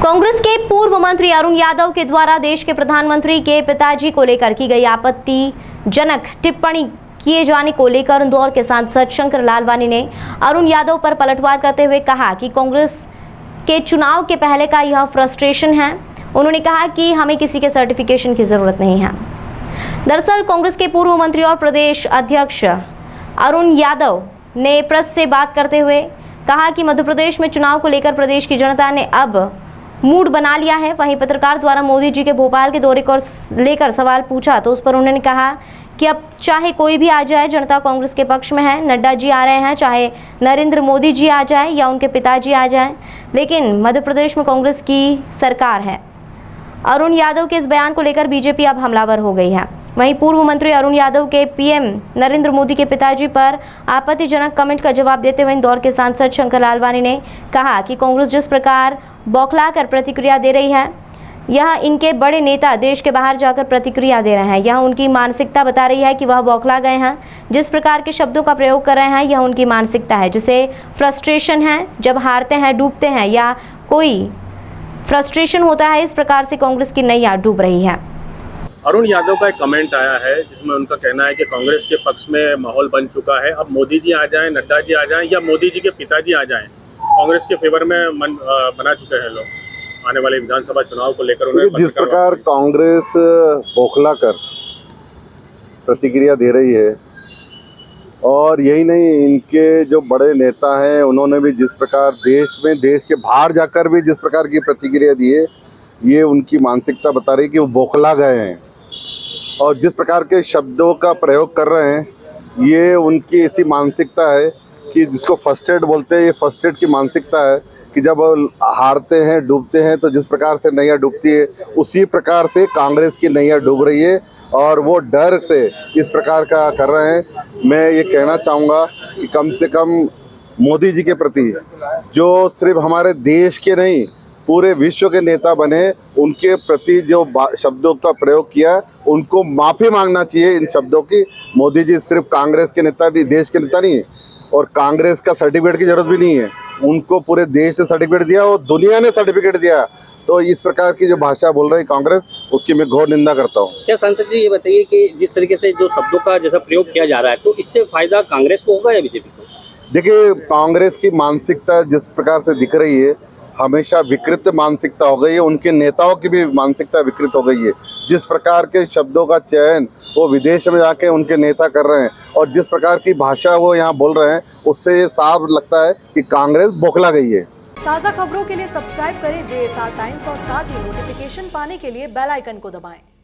कांग्रेस के पूर्व मंत्री अरुण यादव के द्वारा देश के प्रधानमंत्री के पिताजी को लेकर की गई आपत्तिजनक टिप्पणी किए जाने को लेकर इंदौर के सांसद शंकर लालवानी ने अरुण यादव पर पलटवार करते हुए कहा कि कांग्रेस के चुनाव के पहले का यह फ्रस्ट्रेशन है। उन्होंने कहा कि हमें किसी के सर्टिफिकेशन की जरूरत नहीं है। दरअसल कांग्रेस के पूर्व मंत्री और प्रदेश अध्यक्ष अरुण यादव ने प्रेस से बात करते हुए कहा कि मध्य प्रदेश में चुनाव को लेकर प्रदेश की जनता ने अब मूड बना लिया है। वहीं पत्रकार द्वारा मोदी जी के भोपाल के दौरे को लेकर सवाल पूछा तो उस पर उन्होंने कहा कि अब चाहे कोई भी आ जाए, जनता कांग्रेस के पक्ष में है। नड्डा जी आ रहे हैं, चाहे नरेंद्र मोदी जी आ जाए या उनके पिताजी आ जाएं, लेकिन मध्य प्रदेश में कांग्रेस की सरकार है। अरुण यादव के इस बयान को लेकर बीजेपी अब हमलावर हो गई है। वहीं पूर्व मंत्री अरुण यादव के पीएम नरेंद्र मोदी के पिताजी पर आपत्तिजनक कमेंट का जवाब देते हुए इंदौर के सांसद शंकर लालवानी ने कहा कि कांग्रेस जिस प्रकार बौखलाकर प्रतिक्रिया दे रही है, यह इनके बड़े नेता देश के बाहर जाकर प्रतिक्रिया दे रहे हैं। यह उनकी मानसिकता बता रही है कि वह बौखला गए हैं। जिस प्रकार के शब्दों का प्रयोग कर रहे हैं, यह उनकी मानसिकता है, जिसे फ्रस्ट्रेशन है। जब हारते हैं, डूबते हैं या कोई फ्रस्ट्रेशन होता है, इस प्रकार से कांग्रेस की नैया डूब रही है। अरुण यादव का एक कमेंट आया है जिसमें उनका कहना है कि कांग्रेस के पक्ष में माहौल बन चुका है। अब मोदी जी आ जाएं, नड्डा जी आ जाएं या मोदी जी के पिताजी आ जाएं, कांग्रेस के फेवर में मन बना चुके हैं लोग। आने वाले विधानसभा चुनाव को लेकर उन्हें जिस प्रकार कांग्रेस बौखला कर प्रतिक्रिया दे रही है, और यही नहीं, इनके जो बड़े नेता हैं उन्होंने भी जिस प्रकार देश के बाहर जाकर भी जिस प्रकार की प्रतिक्रिया दी है, ये उनकी मानसिकता बता रही है कि वो बौखला गए हैं। और जिस प्रकार के शब्दों का प्रयोग कर रहे हैं, ये उनकी ऐसी मानसिकता है कि जिसको फर्स्ट एड बोलते हैं, ये फर्स्ट एड की मानसिकता है कि जब हारते हैं, डूबते हैं, तो जिस प्रकार से नैया डूबती है, उसी प्रकार से कांग्रेस की नैया डूब रही है। और वो डर से इस प्रकार का कर रहे हैं। मैं ये कहना चाहूँगा कि कम से कम मोदी जी के प्रति, जो सिर्फ हमारे देश के नहीं पूरे विश्व के नेता बने, उनके प्रति जो शब्दों का प्रयोग किया, उनको माफ़ी मांगना चाहिए इन शब्दों की। मोदी जी सिर्फ कांग्रेस के नेता नहीं, देश के नेता नहीं, और कांग्रेस का सर्टिफिकेट की जरूरत भी नहीं है। उनको पूरे देश ने सर्टिफिकेट दिया और दुनिया ने सर्टिफिकेट दिया। तो इस प्रकार की जो भाषा बोल रही कांग्रेस, उसकी मैं घोर निंदा करता हूँ। क्या सांसद जी ये बताइए कि जिस तरीके से जो शब्दों का जैसा प्रयोग किया जा रहा है, तो इससे फायदा कांग्रेस को होगा या बीजेपी को? देखिए, कांग्रेस की मानसिकता जिस प्रकार से दिख रही है, हमेशा विकृत मानसिकता हो गई है। उनके नेताओं की भी मानसिकता विकृत हो गई है। जिस प्रकार के शब्दों का चयन वो विदेश में जाके उनके नेता कर रहे हैं, और जिस प्रकार की भाषा वो यहाँ बोल रहे हैं, उससे ये साफ लगता है कि कांग्रेस बौखला गई है। ताज़ा खबरों के लिए सब्सक्राइब करें JSR टाइम्स और साथ ही नोटिफिकेशन पाने के लिए बेल आइकन को दबाएं।